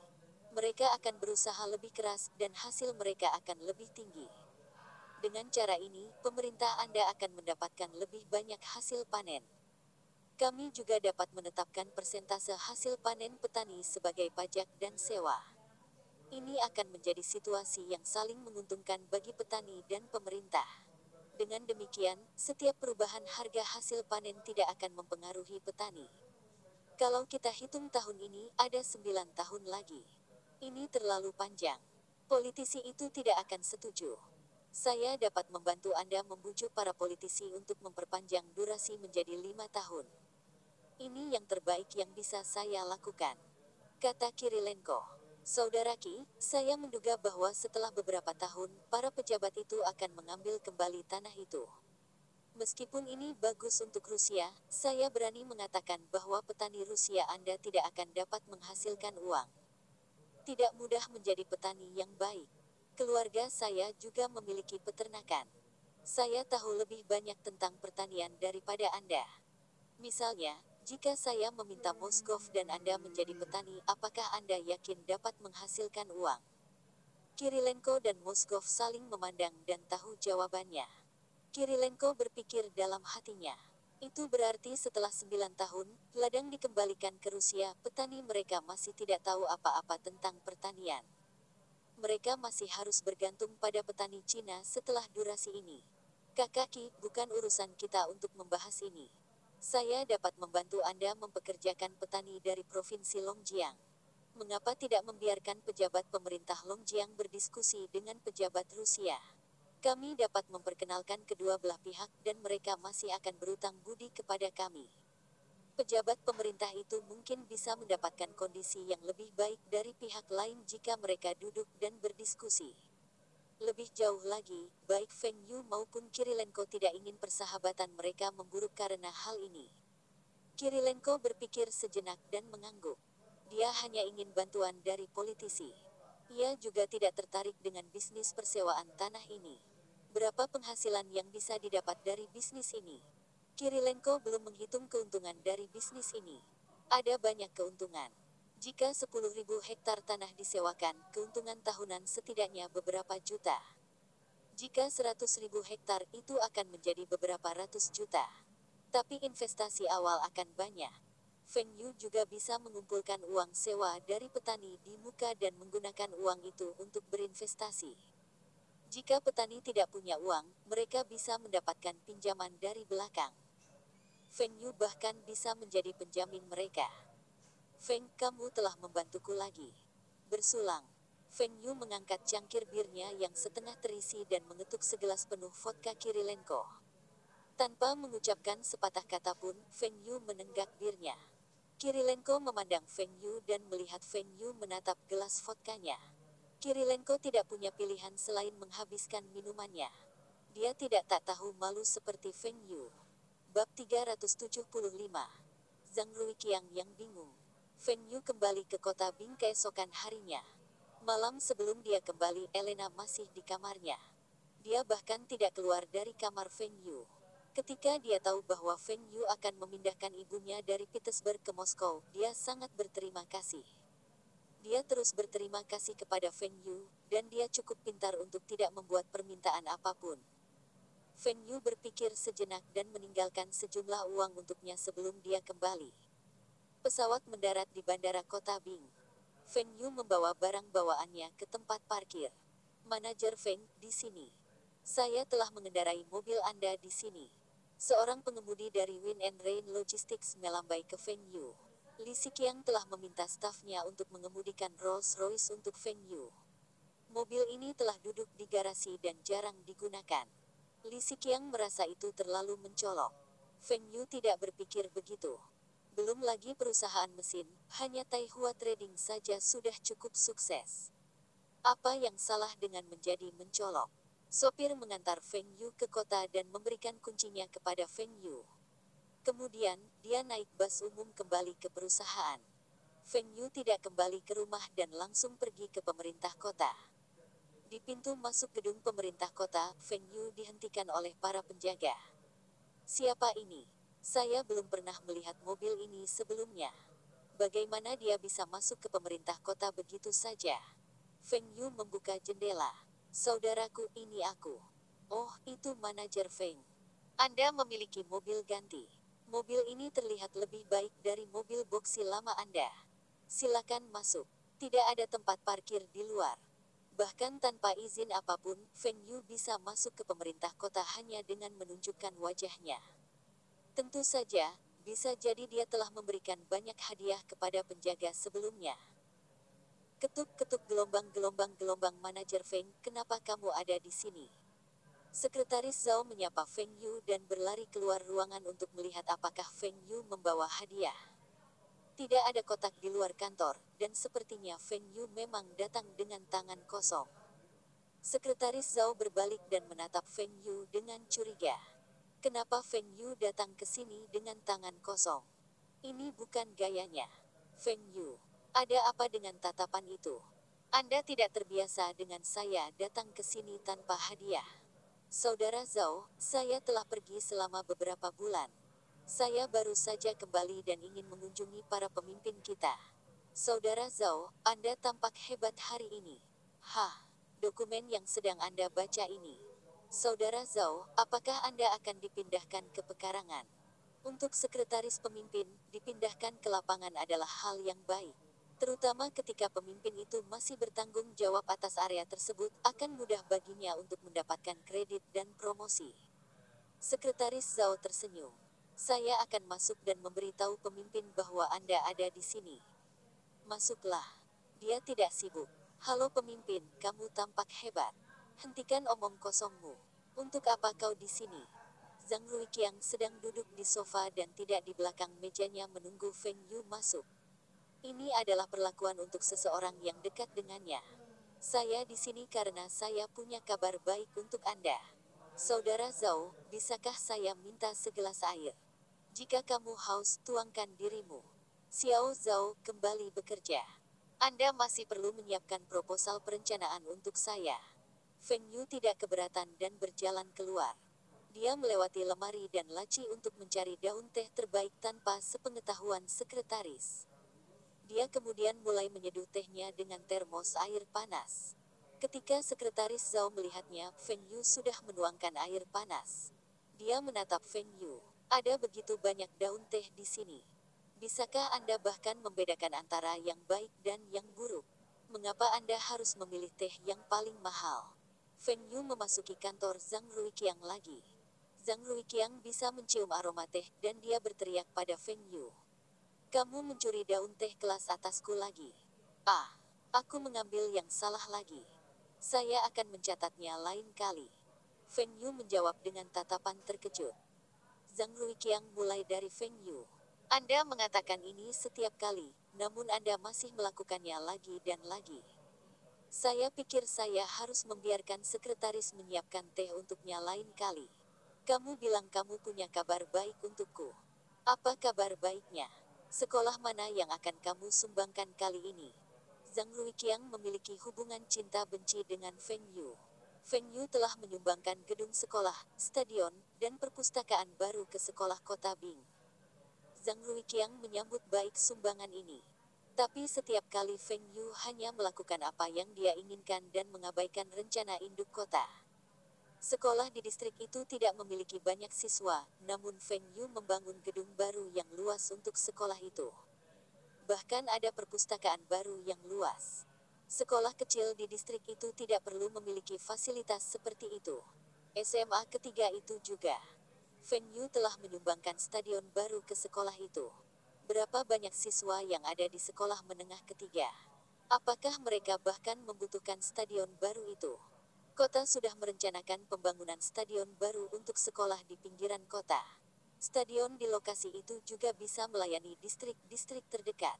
Mereka akan berusaha lebih keras dan hasil mereka akan lebih tinggi. Dengan cara ini, pemerintah Anda akan mendapatkan lebih banyak hasil panen. Kami juga dapat menetapkan persentase hasil panen petani sebagai pajak dan sewa. Ini akan menjadi situasi yang saling menguntungkan bagi petani dan pemerintah. Dengan demikian, setiap perubahan harga hasil panen tidak akan mempengaruhi petani. Kalau kita hitung tahun ini, ada 9 tahun lagi. Ini terlalu panjang. Politisi itu tidak akan setuju. Saya dapat membantu Anda membujuk para politisi untuk memperpanjang durasi menjadi 5 tahun. Ini yang terbaik yang bisa saya lakukan, kata Kirilenko. Saudara Qi, saya menduga bahwa setelah beberapa tahun, para pejabat itu akan mengambil kembali tanah itu. Meskipun ini bagus untuk Rusia, saya berani mengatakan bahwa petani Rusia Anda tidak akan dapat menghasilkan uang. Tidak mudah menjadi petani yang baik. Keluarga saya juga memiliki peternakan. Saya tahu lebih banyak tentang pertanian daripada Anda. Misalnya, jika saya meminta Moskov dan Anda menjadi petani, apakah Anda yakin dapat menghasilkan uang? Kirilenko dan Moskov saling memandang dan tahu jawabannya. Kirilenko berpikir dalam hatinya. Itu berarti setelah 9 tahun, ladang dikembalikan ke Rusia, petani mereka masih tidak tahu apa-apa tentang pertanian. Mereka masih harus bergantung pada petani Cina setelah durasi ini. Kakaki, bukan urusan kita untuk membahas ini. Saya dapat membantu Anda mempekerjakan petani dari Provinsi Longjiang. Mengapa tidak membiarkan pejabat pemerintah Longjiang berdiskusi dengan pejabat Rusia? Kami dapat memperkenalkan kedua belah pihak dan mereka masih akan berutang budi kepada kami. Pejabat pemerintah itu mungkin bisa mendapatkan kondisi yang lebih baik dari pihak lain jika mereka duduk dan berdiskusi. Lebih jauh lagi, baik Feng Yu maupun Kirilenko tidak ingin persahabatan mereka memburuk karena hal ini. Kirilenko berpikir sejenak dan mengangguk. Dia hanya ingin bantuan dari politisi. Ia juga tidak tertarik dengan bisnis persewaan tanah ini. Berapa penghasilan yang bisa didapat dari bisnis ini? Kirilenko belum menghitung keuntungan dari bisnis ini. Ada banyak keuntungan. Jika 10.000 hektar tanah disewakan, keuntungan tahunan setidaknya beberapa juta. Jika 100.000 hektar itu akan menjadi beberapa ratus juta. Tapi investasi awal akan banyak. Feng Yu juga bisa mengumpulkan uang sewa dari petani di muka dan menggunakan uang itu untuk berinvestasi. Jika petani tidak punya uang, mereka bisa mendapatkan pinjaman dari belakang. Feng Yu bahkan bisa menjadi penjamin mereka. Feng, kamu telah membantuku lagi. Bersulang. Feng Yu mengangkat cangkir birnya yang setengah terisi dan mengetuk segelas penuh vodka Kirilenko. Tanpa mengucapkan sepatah kata pun, Feng Yu menenggak birnya. Kirilenko memandang Feng Yu dan melihat Feng Yu menatap gelas vodkanya. Kirilenko tidak punya pilihan selain menghabiskan minumannya. Dia tidak tak tahu malu seperti Feng Yu. Bab 375. Zhang Ruiqiang yang bingung. Feng Yu kembali ke kota Bing keesokan harinya. Malam sebelum dia kembali, Elena masih di kamarnya. Dia bahkan tidak keluar dari kamar Feng Yu. Ketika dia tahu bahwa Feng Yu akan memindahkan ibunya dari Petersburg ke Moskow, dia sangat berterima kasih. Dia terus berterima kasih kepada Feng Yu, dan dia cukup pintar untuk tidak membuat permintaan apapun. Feng Yu berpikir sejenak dan meninggalkan sejumlah uang untuknya sebelum dia kembali. Pesawat mendarat di bandara kota Bing. Feng Yu membawa barang bawaannya ke tempat parkir. Manajer Feng, di sini. Saya telah mengendarai mobil Anda di sini. Seorang pengemudi dari Wind and Rain Logistics melambai ke Feng Yu. Li Xiqiang telah meminta stafnya untuk mengemudikan Rolls-Royce untuk Feng Yu. Mobil ini telah duduk di garasi dan jarang digunakan. Li Xiqiang merasa itu terlalu mencolok. Feng Yu tidak berpikir begitu. Belum lagi perusahaan mesin, hanya Taihua Trading saja sudah cukup sukses. Apa yang salah dengan menjadi mencolok? Sopir mengantar Feng Yu ke kota dan memberikan kuncinya kepada Feng Yu. Kemudian, dia naik bus umum kembali ke perusahaan. Feng Yu tidak kembali ke rumah dan langsung pergi ke pemerintah kota. Di pintu masuk gedung pemerintah kota, Feng Yu dihentikan oleh para penjaga. Siapa ini? Saya belum pernah melihat mobil ini sebelumnya. Bagaimana dia bisa masuk ke pemerintah kota begitu saja? Feng Yu membuka jendela. Saudaraku, ini aku. Oh, itu manajer Feng. Anda memiliki mobil ganti. Mobil ini terlihat lebih baik dari mobil boksi lama Anda. Silakan masuk. Tidak ada tempat parkir di luar. Bahkan tanpa izin apapun, Feng Yu bisa masuk ke pemerintah kota hanya dengan menunjukkan wajahnya. Tentu saja, bisa jadi dia telah memberikan banyak hadiah kepada penjaga sebelumnya. Ketuk-ketuk gelombang manajer Feng, kenapa kamu ada di sini? Sekretaris Zhao menyapa Feng Yu dan berlari keluar ruangan untuk melihat apakah Feng Yu membawa hadiah. Tidak ada kotak di luar kantor, dan sepertinya Feng Yu memang datang dengan tangan kosong. Sekretaris Zhao berbalik dan menatap Feng Yu dengan curiga. Kenapa Feng Yu datang ke sini dengan tangan kosong? Ini bukan gayanya. Feng Yu, ada apa dengan tatapan itu? Anda tidak terbiasa dengan saya datang ke sini tanpa hadiah. Saudara Zhao, saya telah pergi selama beberapa bulan. Saya baru saja kembali dan ingin mengunjungi para pemimpin kita. Saudara Zhao, Anda tampak hebat hari ini. Hah, dokumen yang sedang Anda baca ini. Saudara Zhao, apakah Anda akan dipindahkan ke pekarangan? Untuk sekretaris pemimpin, dipindahkan ke lapangan adalah hal yang baik. Terutama ketika pemimpin itu masih bertanggung jawab atas area tersebut, akan mudah baginya untuk mendapatkan kredit dan promosi. Sekretaris Zhao tersenyum. Saya akan masuk dan memberitahu pemimpin bahwa Anda ada di sini. Masuklah. Dia tidak sibuk. Halo pemimpin, kamu tampak hebat. Hentikan omong kosongmu. Untuk apa kau di sini? Zhang Ruiqiang sedang duduk di sofa dan tidak di belakang mejanya menunggu Feng Yu masuk. Ini adalah perlakuan untuk seseorang yang dekat dengannya. Saya di sini karena saya punya kabar baik untuk Anda. Saudara Zhao, bisakah saya minta segelas air? Jika kamu haus, tuangkan dirimu. Xiao Zhao kembali bekerja. Anda masih perlu menyiapkan proposal perencanaan untuk saya. Feng Yu tidak keberatan dan berjalan keluar. Dia melewati lemari dan laci untuk mencari daun teh terbaik tanpa sepengetahuan sekretaris. Dia kemudian mulai menyeduh tehnya dengan termos air panas. Ketika sekretaris Zhao melihatnya, Feng Yu sudah menuangkan air panas. Dia menatap Feng Yu. Ada begitu banyak daun teh di sini. Bisakah Anda bahkan membedakan antara yang baik dan yang buruk? Mengapa Anda harus memilih teh yang paling mahal? Feng Yu memasuki kantor Zhang Ruiqiang lagi. Zhang Ruiqiang bisa mencium aroma teh dan dia berteriak pada Feng Yu. Kamu mencuri daun teh kelas atasku lagi. Ah, aku mengambil yang salah lagi. Saya akan mencatatnya lain kali. Feng Yu menjawab dengan tatapan terkejut. Zhang Ruiqiang mulai dari Feng Yu. Anda mengatakan ini setiap kali, namun Anda masih melakukannya lagi dan lagi. Saya pikir saya harus membiarkan sekretaris menyiapkan teh untuknya lain kali. Kamu bilang kamu punya kabar baik untukku. Apa kabar baiknya? Sekolah mana yang akan kamu sumbangkan kali ini? Zhang Ruiqiang memiliki hubungan cinta benci dengan Feng Yu. Feng Yu telah menyumbangkan gedung sekolah, stadion, dan perpustakaan baru ke sekolah kota Bing. Zhang Ruiqiang menyambut baik sumbangan ini. Tapi setiap kali Feng Yu hanya melakukan apa yang dia inginkan dan mengabaikan rencana induk kota. Sekolah di distrik itu tidak memiliki banyak siswa, namun Feng Yu membangun gedung baru yang luas untuk sekolah itu. Bahkan ada perpustakaan baru yang luas. Sekolah kecil di distrik itu tidak perlu memiliki fasilitas seperti itu. SMA ketiga itu juga. Feng Yu telah menyumbangkan stadion baru ke sekolah itu. Berapa banyak siswa yang ada di sekolah menengah ketiga? Apakah mereka bahkan membutuhkan stadion baru itu? Kota sudah merencanakan pembangunan stadion baru untuk sekolah di pinggiran kota. Stadion di lokasi itu juga bisa melayani distrik-distrik terdekat.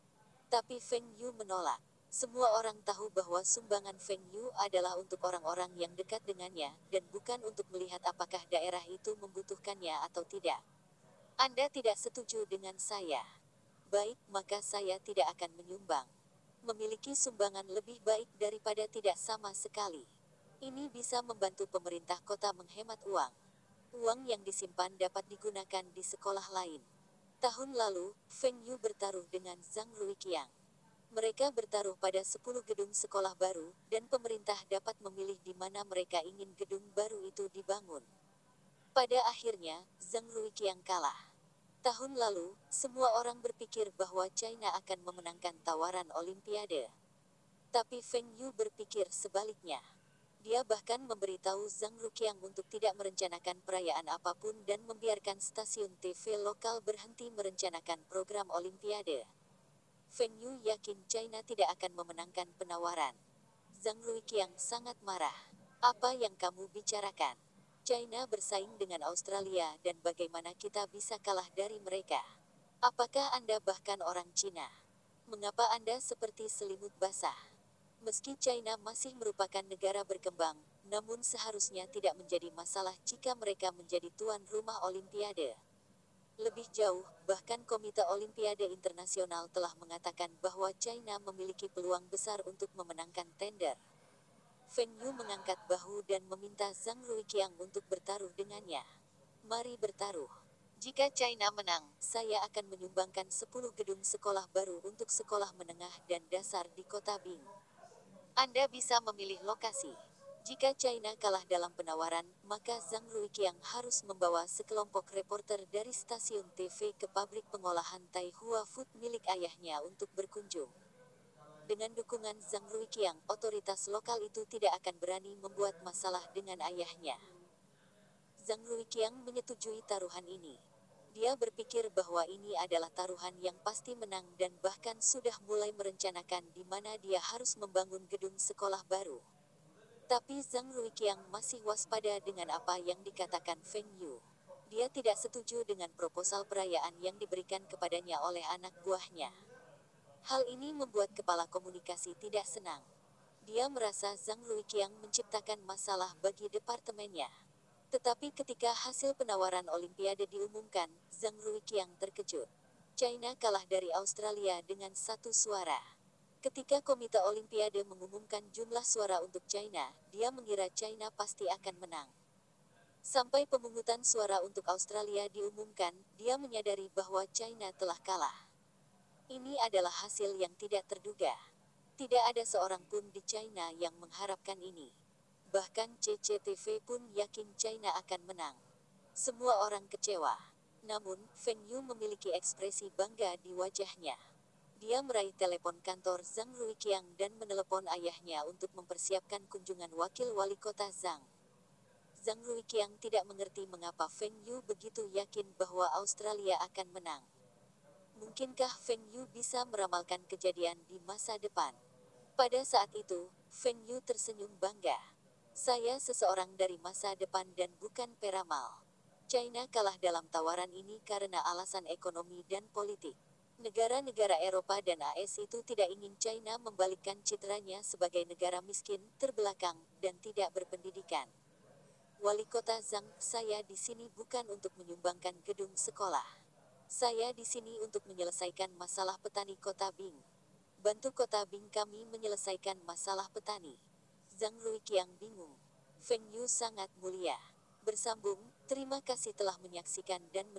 Tapi Feng Yu menolak. Semua orang tahu bahwa sumbangan Feng Yu adalah untuk orang-orang yang dekat dengannya, dan bukan untuk melihat apakah daerah itu membutuhkannya atau tidak. Anda tidak setuju dengan saya. Baik, maka saya tidak akan menyumbang. Memiliki sumbangan lebih baik daripada tidak sama sekali. Ini bisa membantu pemerintah kota menghemat uang. Uang yang disimpan dapat digunakan di sekolah lain. Tahun lalu, Feng Yu bertaruh dengan Zhang Ruiqiang. Mereka bertaruh pada 10 gedung sekolah baru, dan pemerintah dapat memilih di mana mereka ingin gedung baru itu dibangun. Pada akhirnya, Zhang Ruiqiang kalah. Tahun lalu, semua orang berpikir bahwa China akan memenangkan tawaran Olimpiade. Tapi Feng Yu berpikir sebaliknya. Dia bahkan memberitahu Zhang Ruiqiang untuk tidak merencanakan perayaan apapun dan membiarkan stasiun TV lokal berhenti merencanakan program Olimpiade. Feng Yu yakin China tidak akan memenangkan penawaran. Zhang Ruiqiang sangat marah. Apa yang kamu bicarakan? China bersaing dengan Australia dan bagaimana kita bisa kalah dari mereka? Apakah Anda bahkan orang Cina? Mengapa Anda seperti selimut basah? Meski China masih merupakan negara berkembang, namun seharusnya tidak menjadi masalah jika mereka menjadi tuan rumah Olimpiade. Lebih jauh, bahkan Komite Olimpiade Internasional telah mengatakan bahwa China memiliki peluang besar untuk memenangkan tender. Feng Yu mengangkat bahu dan meminta Zhang Ruiqiang untuk bertaruh dengannya. Mari bertaruh. Jika China menang, saya akan menyumbangkan 10 gedung sekolah baru untuk sekolah menengah dan dasar di kota Bing. Anda bisa memilih lokasi. Jika China kalah dalam penawaran, maka Zhang Ruiqiang harus membawa sekelompok reporter dari stasiun TV ke pabrik pengolahan Taihua Food milik ayahnya untuk berkunjung. Dengan dukungan Zhang Ruiqiang, otoritas lokal itu tidak akan berani membuat masalah dengan ayahnya. Zhang Ruiqiang menyetujui taruhan ini. Dia berpikir bahwa ini adalah taruhan yang pasti menang dan bahkan sudah mulai merencanakan di mana dia harus membangun gedung sekolah baru. Tapi Zhang Ruiqiang masih waspada dengan apa yang dikatakan Feng Yu. Dia tidak setuju dengan proposal perayaan yang diberikan kepadanya oleh anak buahnya. Hal ini membuat kepala komunikasi tidak senang. Dia merasa Zhang Ruiqiang menciptakan masalah bagi departemennya. Tetapi ketika hasil penawaran Olimpiade diumumkan, Zhang Ruiqiang terkejut. China kalah dari Australia dengan 1 suara. Ketika Komite Olimpiade mengumumkan jumlah suara untuk China, dia mengira China pasti akan menang. Sampai pemungutan suara untuk Australia diumumkan, dia menyadari bahwa China telah kalah. Ini adalah hasil yang tidak terduga. Tidak ada seorang pun di China yang mengharapkan ini. Bahkan CCTV pun yakin China akan menang. Semua orang kecewa. Namun, Feng Yu memiliki ekspresi bangga di wajahnya. Dia meraih telepon kantor Zhang Ruiqiang dan menelepon ayahnya untuk mempersiapkan kunjungan wakil wali kota Zhang. Zhang Ruiqiang tidak mengerti mengapa Feng Yu begitu yakin bahwa Australia akan menang. Mungkinkah Feng Yu bisa meramalkan kejadian di masa depan? Pada saat itu, Feng Yu tersenyum bangga. Saya seseorang dari masa depan dan bukan peramal. China kalah dalam tawaran ini karena alasan ekonomi dan politik. Negara-negara Eropa dan AS itu tidak ingin China membalikkan citranya sebagai negara miskin, terbelakang, dan tidak berpendidikan. Wali kota Zhang, saya di sini bukan untuk menyumbangkan gedung sekolah. Saya di sini untuk menyelesaikan masalah petani kota Bing. Bantu kota Bing kami menyelesaikan masalah petani. Zhang Ruiqiang bingung. Feng Yu sangat mulia. Bersambung, terima kasih telah menyaksikan dan